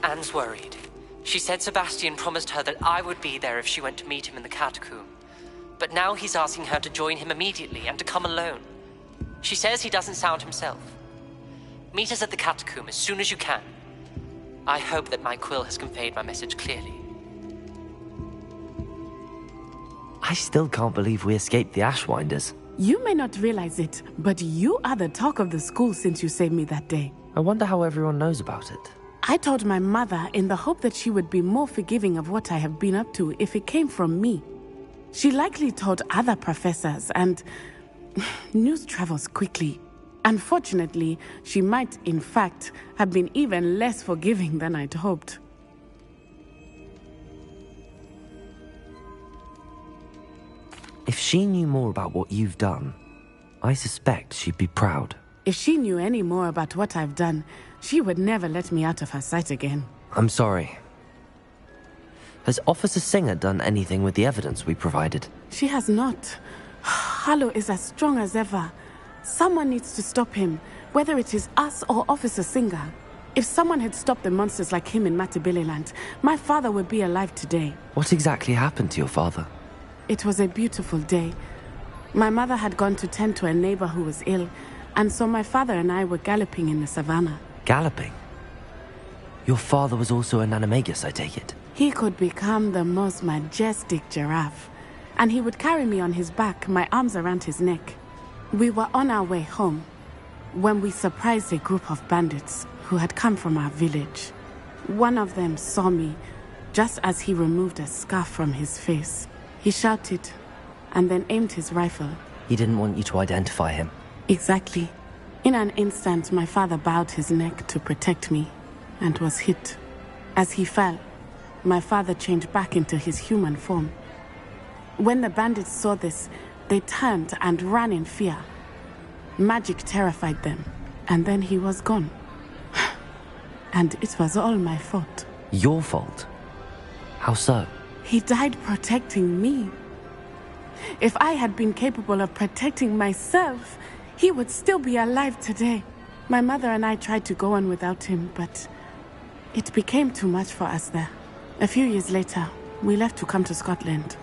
Anne's worried. She said Sebastian promised her that I would be there if she went to meet him in the catacomb. But now he's asking her to join him immediately and to come alone. She says he doesn't sound himself. Meet us at the catacomb as soon as you can. I hope that my quill has conveyed my message clearly. I still can't believe we escaped the Ashwinders. You may not realize it, but you are the talk of the school since you saved me that day. I wonder how everyone knows about it. I told my mother in the hope that she would be more forgiving of what I have been up to if it came from me. She likely told other professors, and news travels quickly. Unfortunately, she might, in fact, have been even less forgiving than I'd hoped. If she knew more about what you've done, I suspect she'd be proud. If she knew any more about what I've done, she would never let me out of her sight again. I'm sorry. Has Officer Singer done anything with the evidence we provided? She has not. Harlow is as strong as ever. Someone needs to stop him, whether it is us or Officer Singer. If someone had stopped the monsters like him in Matabeleland, my father would be alive today. What exactly happened to your father? It was a beautiful day. My mother had gone to tend to a neighbor who was ill, and so my father and I were galloping in the savannah. Galloping? Your father was also an animagus, I take it? He could become the most majestic giraffe, and he would carry me on his back, my arms around his neck. We were on our way home when we surprised a group of bandits who had come from our village. One of them saw me just as he removed a scarf from his face. He shouted and then aimed his rifle. He didn't want you to identify him. Exactly. In an instant, my father bowed his neck to protect me and was hit. As he fell, my father changed back into his human form. When the bandits saw this, they turned and ran in fear. Magic terrified them, and then he was gone. And it was all my fault. Your fault? How so? He died protecting me. If I had been capable of protecting myself, he would still be alive today. My mother and I tried to go on without him, but it became too much for us there. A few years later, we left to come to Scotland.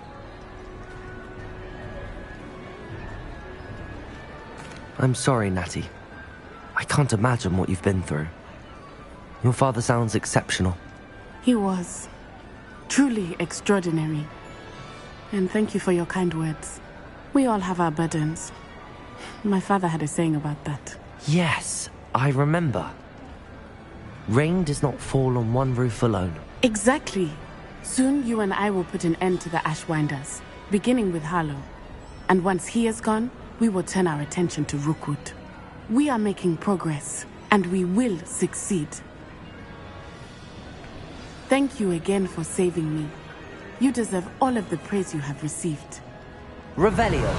I'm sorry, Natty. I can't imagine what you've been through. Your father sounds exceptional. He was. Truly extraordinary. And thank you for your kind words. We all have our burdens. My father had a saying about that. Yes, I remember. Rain does not fall on one roof alone. Exactly. Soon you and I will put an end to the Ashwinders, beginning with Harlow. And once he is gone, we will turn our attention to Rookwood. We are making progress, and we will succeed. Thank you again for saving me. You deserve all of the praise you have received. Revelio.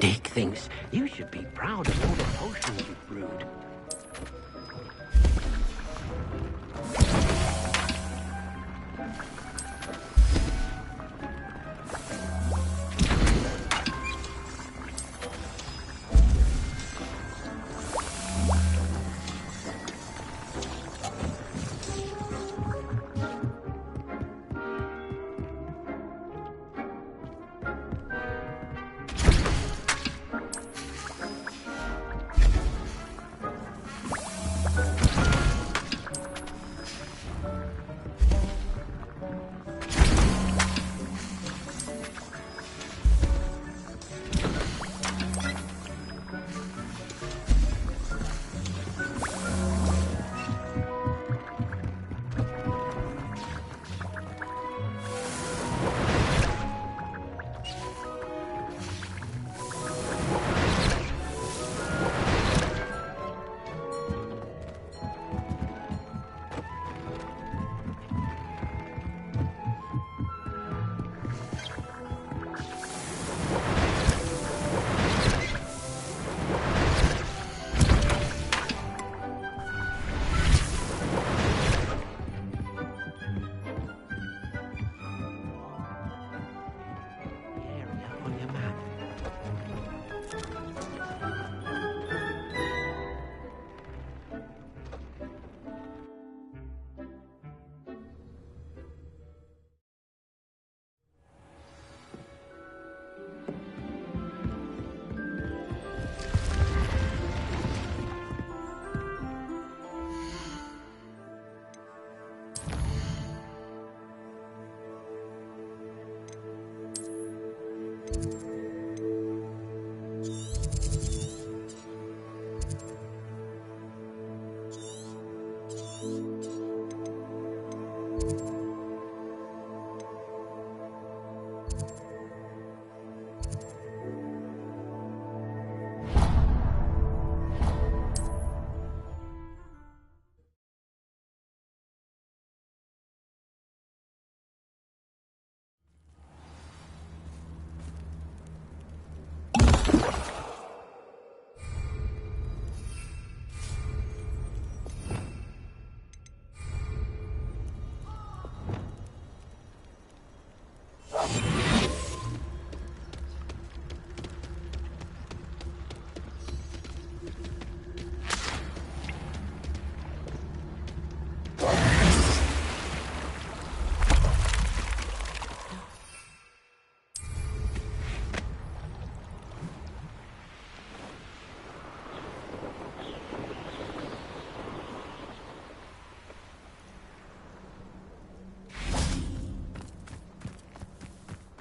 Dick thinks you should be proud of all the potions you've brewed.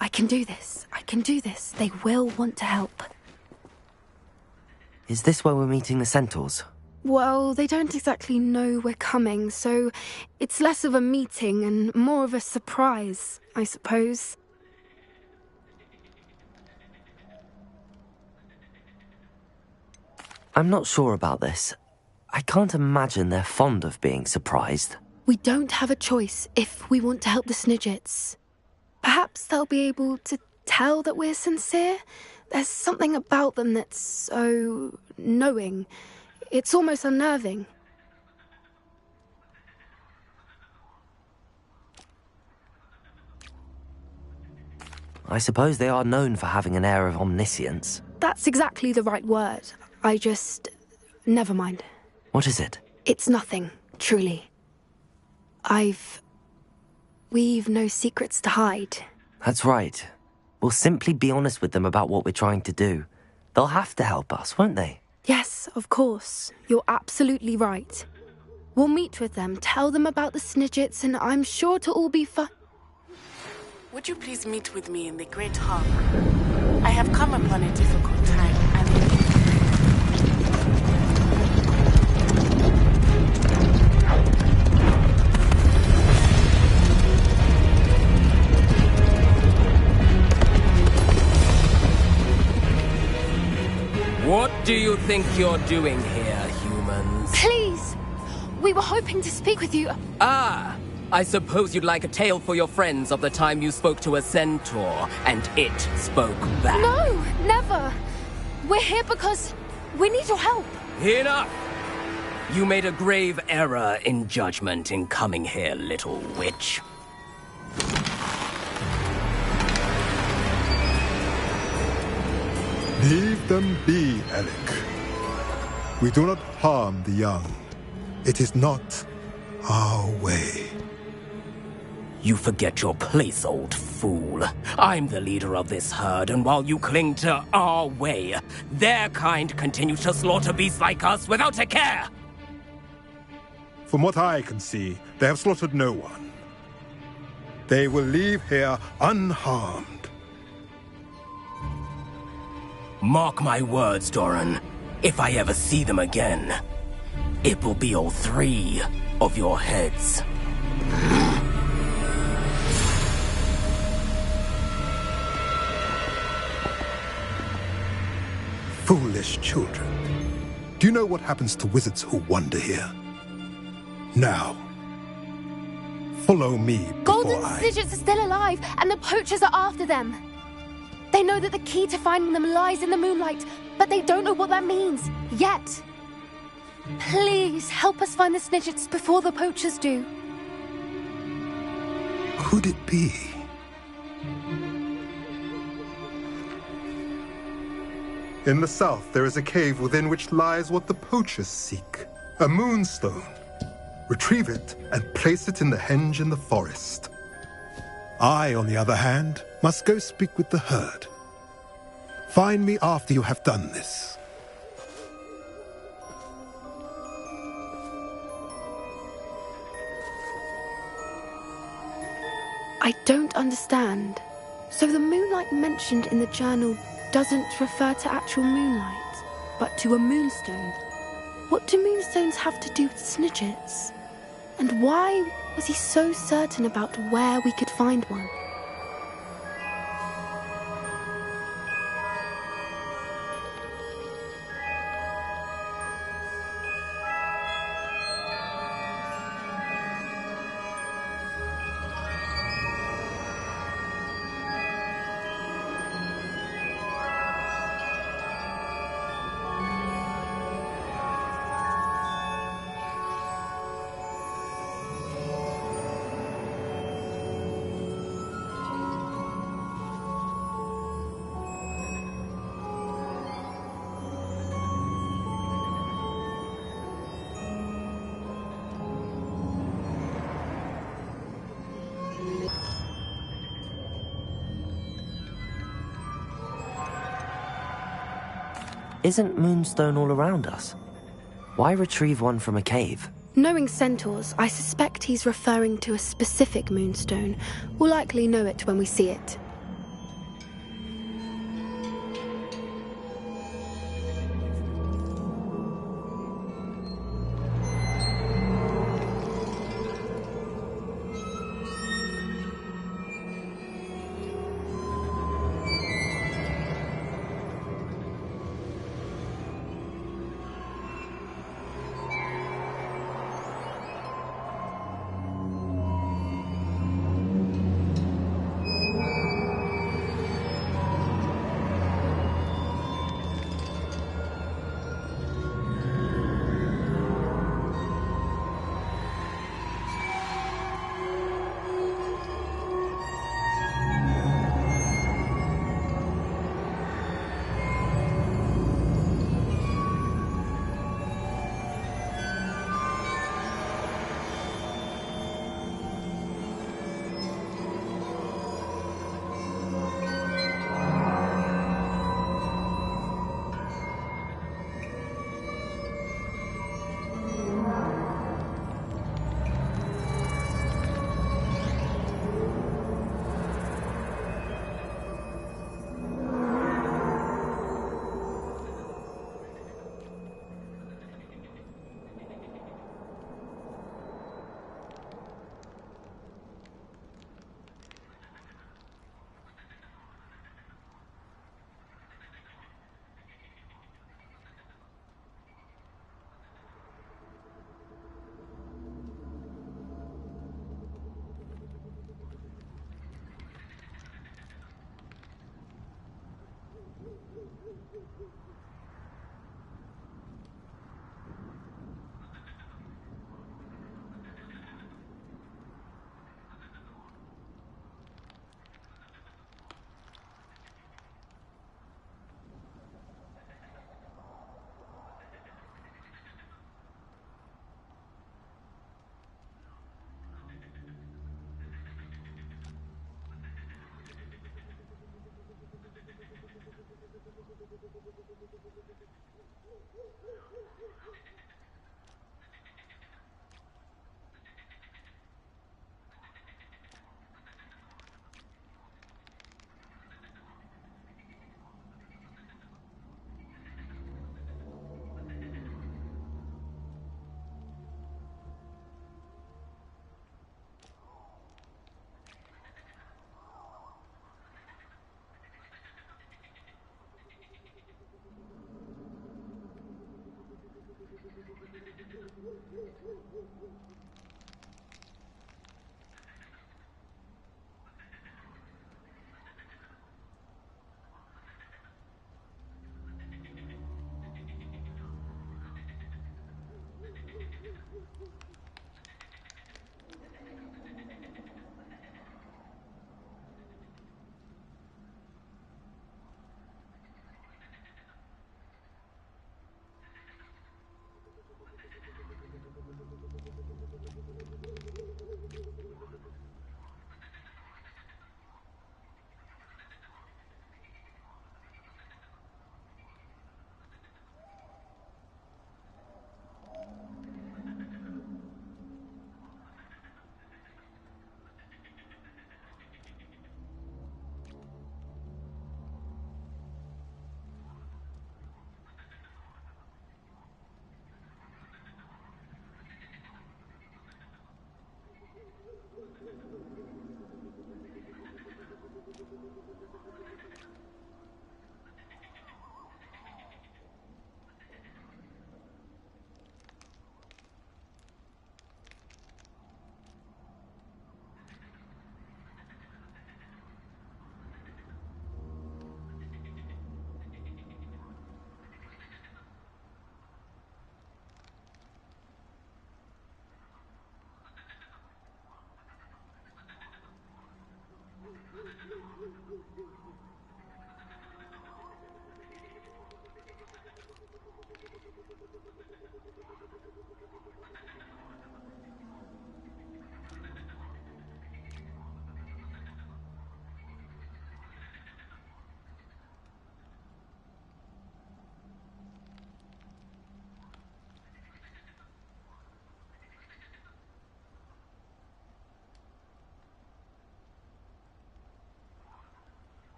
I can do this. I can do this. They will want to help. Is this where we're meeting the centaurs? Well, they don't exactly know we're coming, so it's less of a meeting and more of a surprise, I suppose. I'm not sure about this. I can't imagine they're fond of being surprised. We don't have a choice if we want to help the Snidgets. Perhaps they'll be able to tell that we're sincere. There's something about them that's so knowing. It's almost unnerving. I suppose they are known for having an air of omniscience. That's exactly the right word. Never mind. What is it? It's nothing, truly. We've no secrets to hide. That's right. We'll simply be honest with them about what we're trying to do. They'll have to help us, won't they? Yes, of course. You're absolutely right. We'll meet with them, tell them about the Snidgets, and I'm sure it'll all be fun. Would you please meet with me in the Great Hall? I have come upon a difficult time, and What do you think you're doing here, humans? Please! We were hoping to speak with you. Ah! I suppose you'd like a tale for your friends of the time you spoke to a centaur, and it spoke back. No, never. We're here because we need your help. Enough! You made a grave error in judgment in coming here, little witch. Leave them be, Alec. We do not harm the young. It is not our way. You forget your place, old fool. I'm the leader of this herd, and while you cling to our way, their kind continue to slaughter beasts like us without a care! From what I can see, they have slaughtered no one. They will leave here unharmed. Mark my words, Doran. If I ever see them again, it will be all 3 of your heads. Foolish children. Do you know what happens to wizards who wander here? Now, follow me before Golden Snidgets are still alive, and the poachers are after them. They know that the key to finding them lies in the moonlight, but they don't know what that means, yet. Please, help us find the Snidgets before the poachers do. Could it be? In the south, there is a cave within which lies what the poachers seek. A moonstone. Retrieve it and place it in the henge in the forest. I, on the other hand, must go speak with the herd. Find me after you have done this. I don't understand. So the moonlight mentioned in the journal doesn't refer to actual moonlight, but to a moonstone. What do moonstones have to do with Snidgets? And why was he so certain about where we could find one? Isn't Moonstone all around us? Why retrieve one from a cave? Knowing centaurs, I suspect he's referring to a specific moonstone. We'll likely know it when we see it.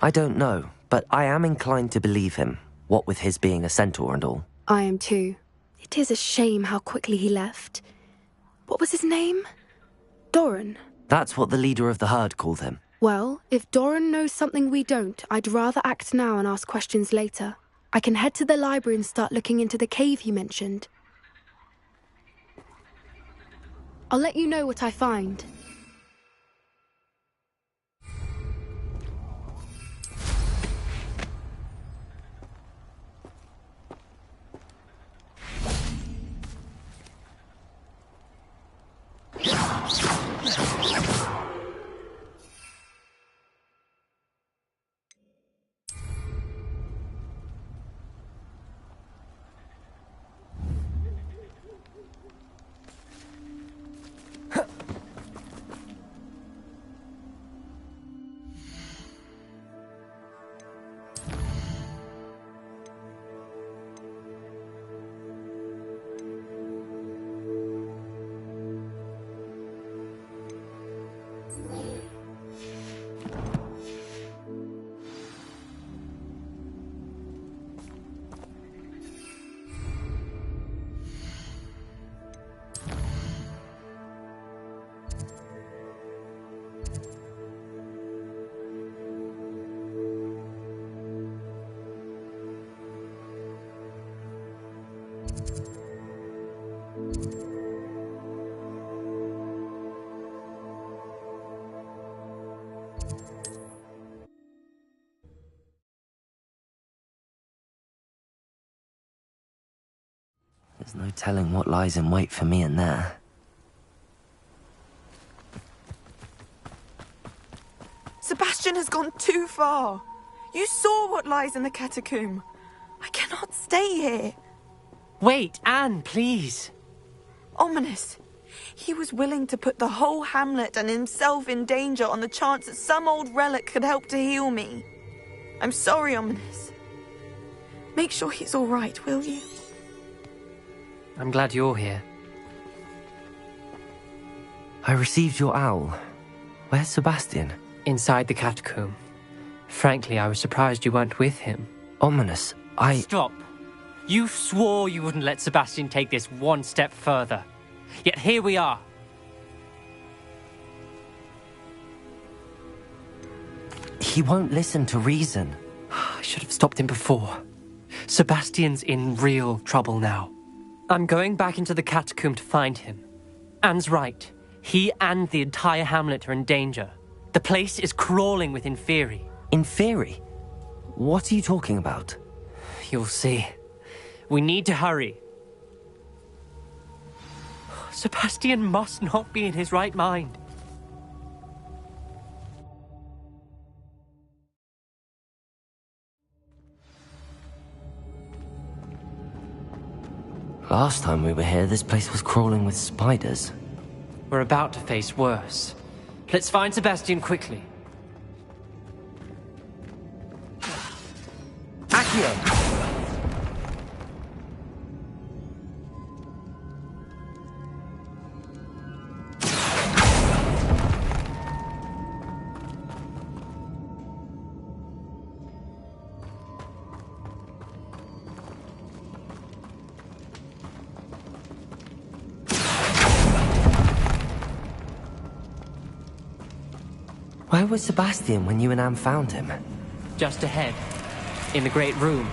I don't know, but I am inclined to believe him, what with his being a centaur and all. I am too. It is a shame how quickly he left. What was his name? Doran. That's what the leader of the herd called him. Well, if Doran knows something we don't, I'd rather act now and ask questions later. I can head to the library and start looking into the cave he mentioned. I'll let you know what I find. There's no telling what lies in wait for me in there. Sebastian has gone too far. You saw what lies in the catacomb. I cannot stay here. Wait, Anne, please. Ominous. He was willing to put the whole hamlet and himself in danger on the chance that some old relic could help to heal me. I'm sorry, Ominous. Make sure he's all right, will you? I'm glad you're here. I received your owl. Where's Sebastian? Inside the catacomb. Frankly, I was surprised you weren't with him. Ominous, Stop. You swore you wouldn't let Sebastian take this one step further. Yet here we are. He won't listen to reason. I should have stopped him before. Sebastian's in real trouble now. I'm going back into the catacomb to find him. Anne's right. He and the entire hamlet are in danger. The place is crawling with Inferi. Inferi? What are you talking about? You'll see. We need to hurry. Sebastian must not be in his right mind. Last time we were here, this place was crawling with spiders. We're about to face worse. Let's find Sebastian quickly. Accio! Where was Sebastian when you and Anne found him? Just ahead, in the great room.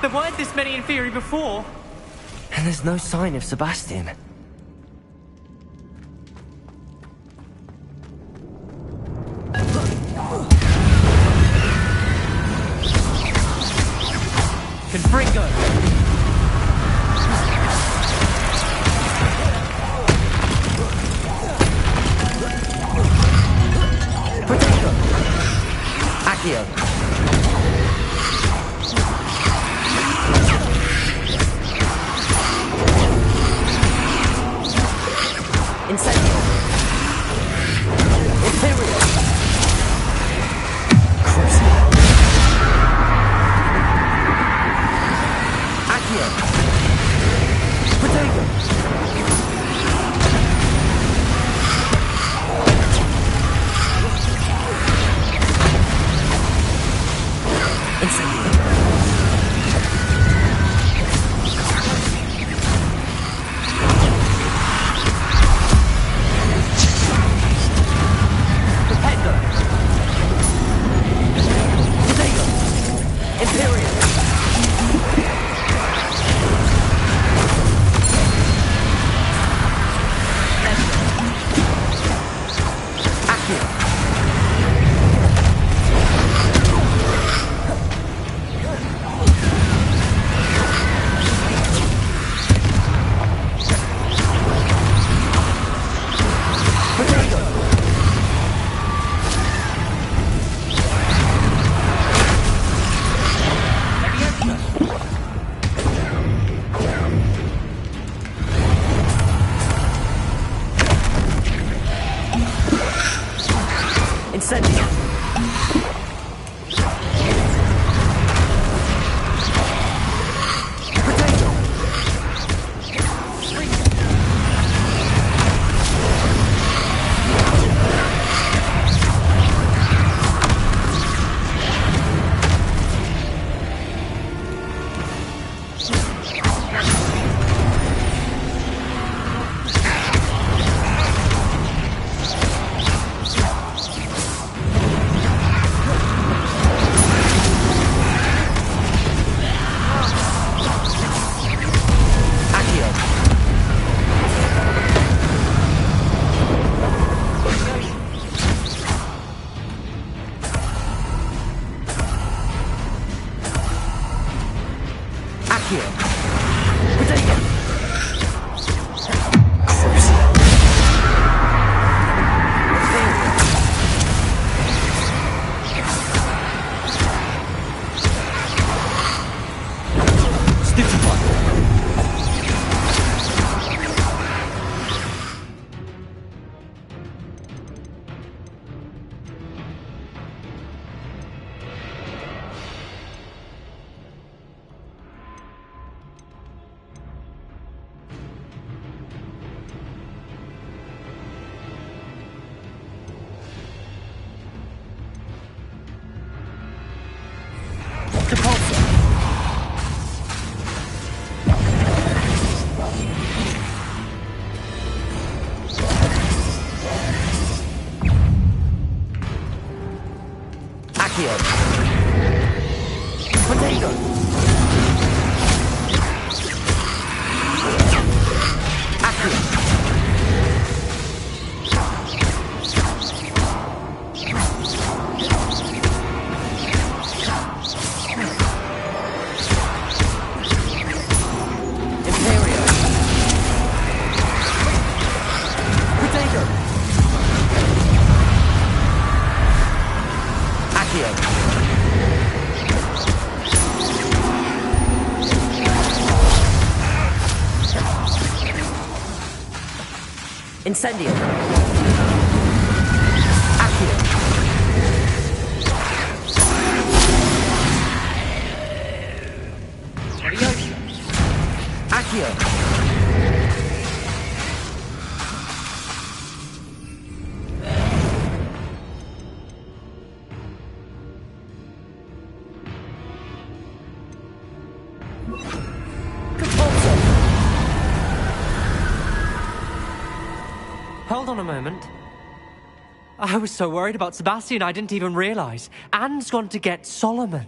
There weren't this many in theory before. And there's no sign of Sebastian. Confringo! Potato! Accio! Incendio! Imperial! Crucible! Accio! Potato! Incendio! Potato! Potato! Imperial! Accio! Potato! Incendio! Potato! Accio! Accio! Potato! Crucible! Stupefy! Depulso! Accio! Potato! Accio! Imperial! Potato! Accio! Incendio! Accio! Accio! Hold on a moment. I was so worried about Sebastian I didn't even realize. Anne's gone to get Solomon.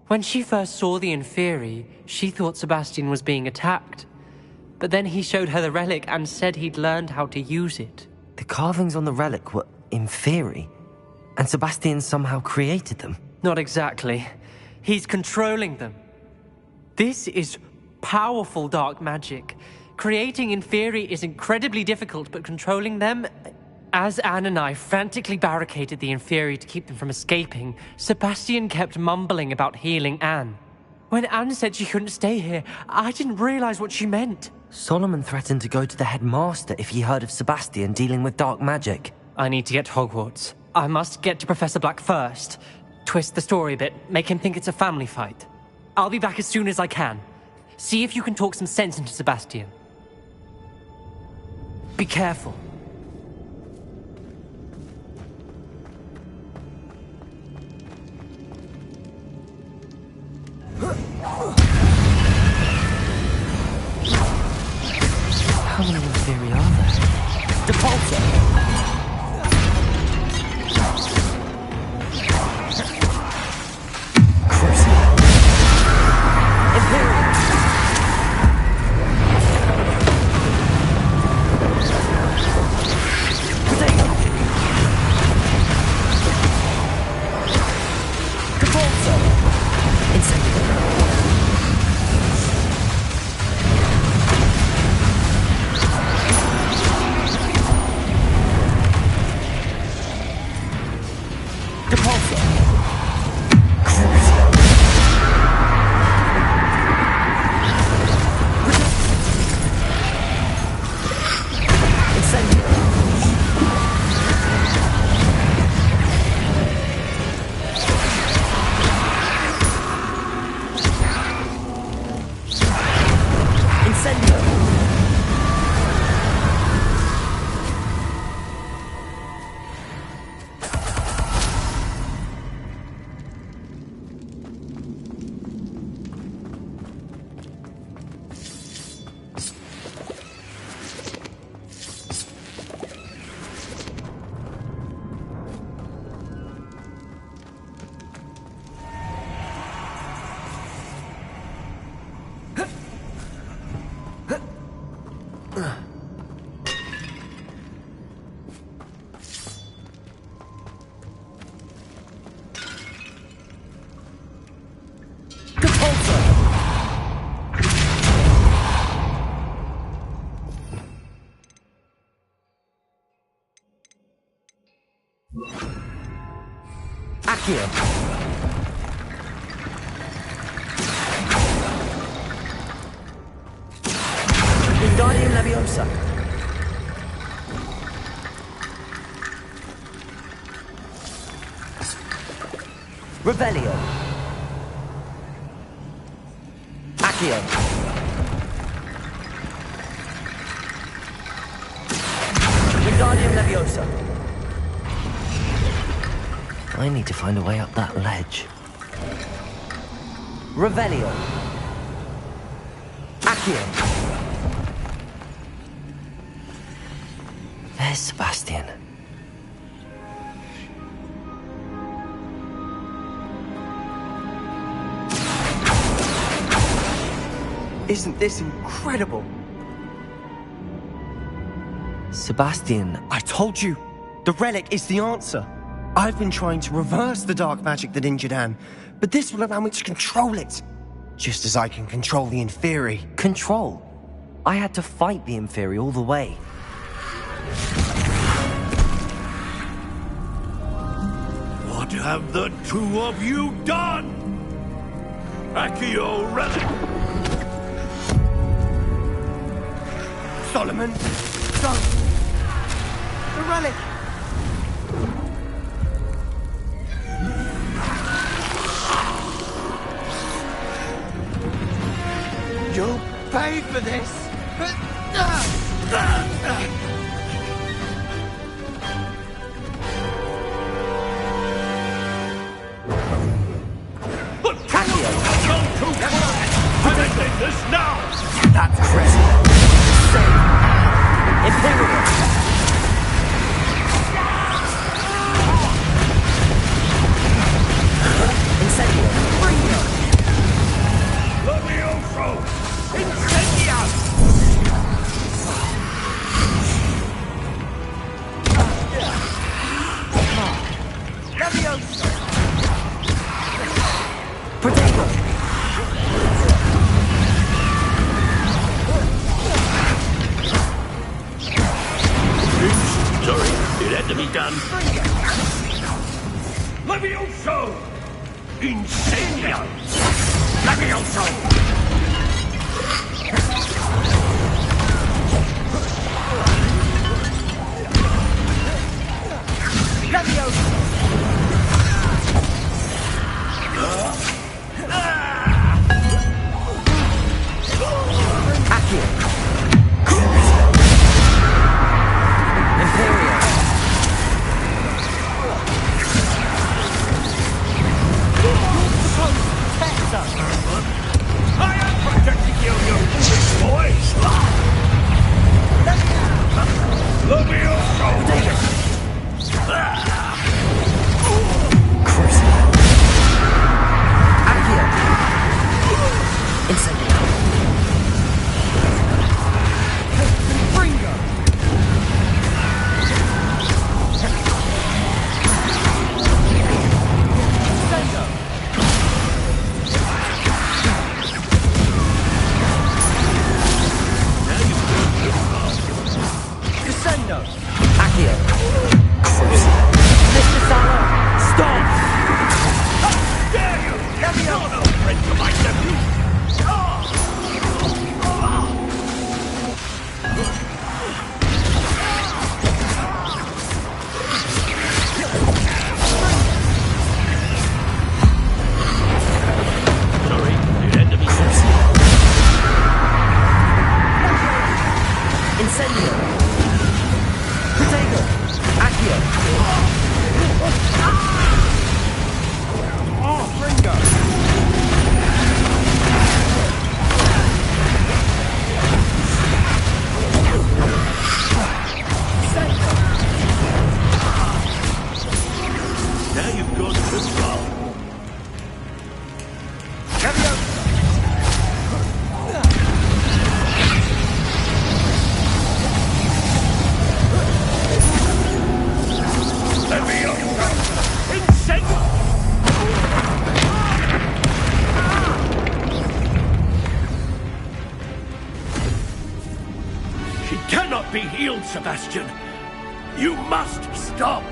When she first saw the Inferi, she thought Sebastian was being attacked. But then he showed her the relic and said he'd learned how to use it. The carvings on the relic were Inferi, and Sebastian somehow created them. Not exactly. He's controlling them. This is powerful dark magic. Creating Inferi is incredibly difficult, but controlling them... As Anne and I frantically barricaded the Inferi to keep them from escaping, Sebastian kept mumbling about healing Anne. When Anne said she couldn't stay here, I didn't realize what she meant. Solomon threatened to go to the headmaster if he heard of Sebastian dealing with dark magic. I need to get to Hogwarts. I must get to Professor Black first. Twist the story a bit, make him think it's a family fight. I'll be back as soon as I can. See if you can talk some sense into Sebastian. Be careful. How many Inferi are there? Defaulter! Accio. Wingardium Leviosa. Revelio. Accio. Wingardium Leviosa. I need to find a way up that ledge. Revelio. Accio. There's Sebastian. Isn't this incredible? Sebastian. I told you, the relic is the answer. I've been trying to reverse the dark magic that injured Anne, but this will allow me to control it. Just as I can control the Inferi. Control? I had to fight the Inferi all the way. What have the two of you done? Accio relic! Solomon, don't! The relic! You'll pay for this! I'm ending this now! That's crazy. Imperial! Incendio! enemy done. Levioso! Incendio! Levioso! I am protecting you, you foolish boys! Levioso! Be healed, Sebastian. You must stop.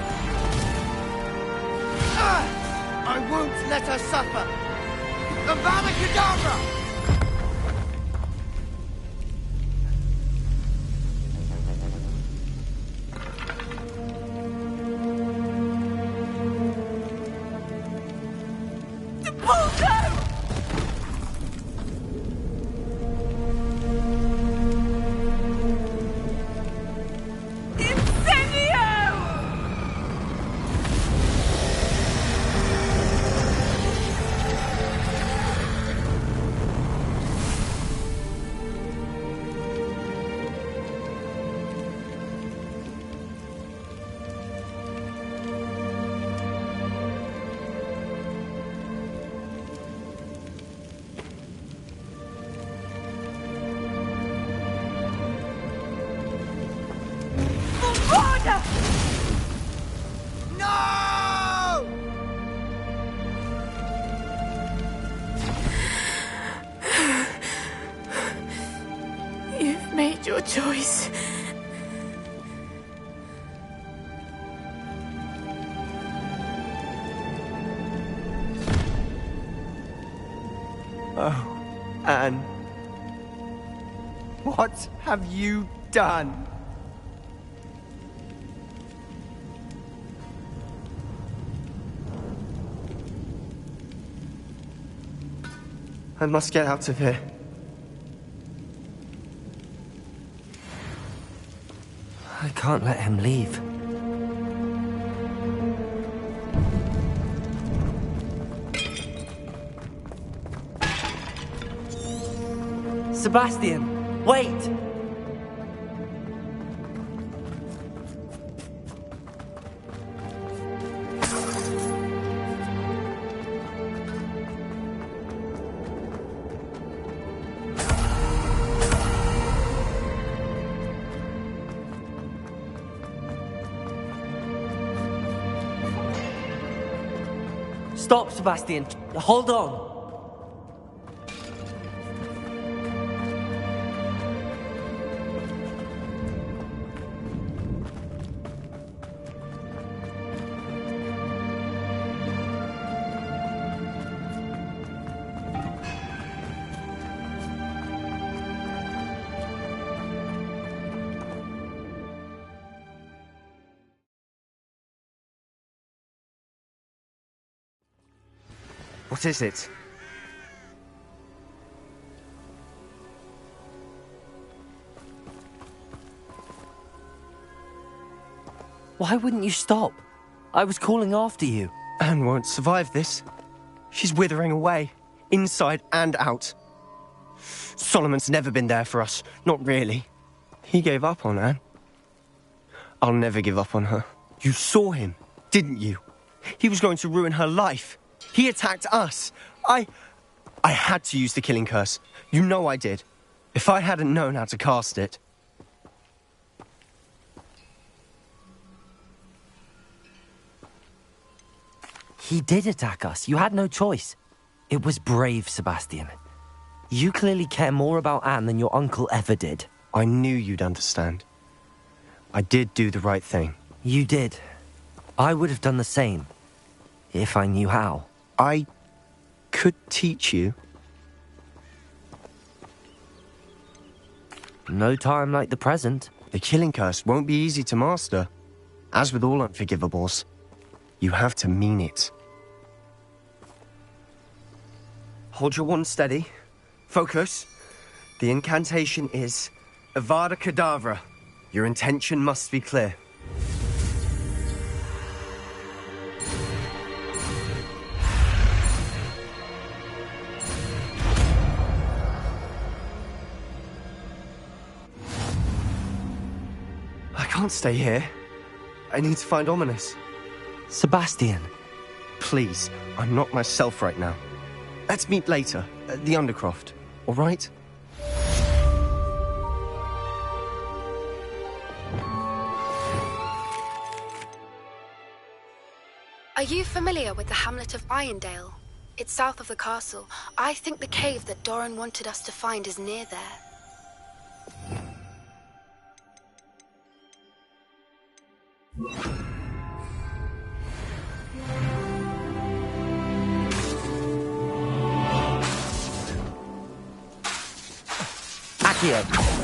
I won't let her suffer. Avada Kedavra! Your choice. Oh, Anne. What have you done? I must get out of here. I can't let him leave. Sebastian, wait! Stop, Sebastian. Hold on. What is it? Why wouldn't you stop? I was calling after you. Anne won't survive this. She's withering away, inside and out. Solomon's never been there for us. Not really. He gave up on Anne. I'll never give up on her. You saw him, didn't you? He was going to ruin her life. He attacked us. I had to use the killing curse. You know I did. If I hadn't known how to cast it... He did attack us. You had no choice. It was brave, Sebastian. You clearly care more about Anne than your uncle ever did. I knew you'd understand. I did do the right thing. You did. I would have done the same, if I knew how. I could teach you. No time like the present. The killing curse won't be easy to master. As with all unforgivables, you have to mean it. Hold your wand steady. Focus. The incantation is Avada Kedavra. Your intention must be clear. I can't stay here. I need to find Ominous. Sebastian. Please, I'm not myself right now. Let's meet later, at the Undercroft, all right? Are you familiar with the hamlet of Irondale? It's south of the castle. I think the cave that Doran wanted us to find is near there. Accio.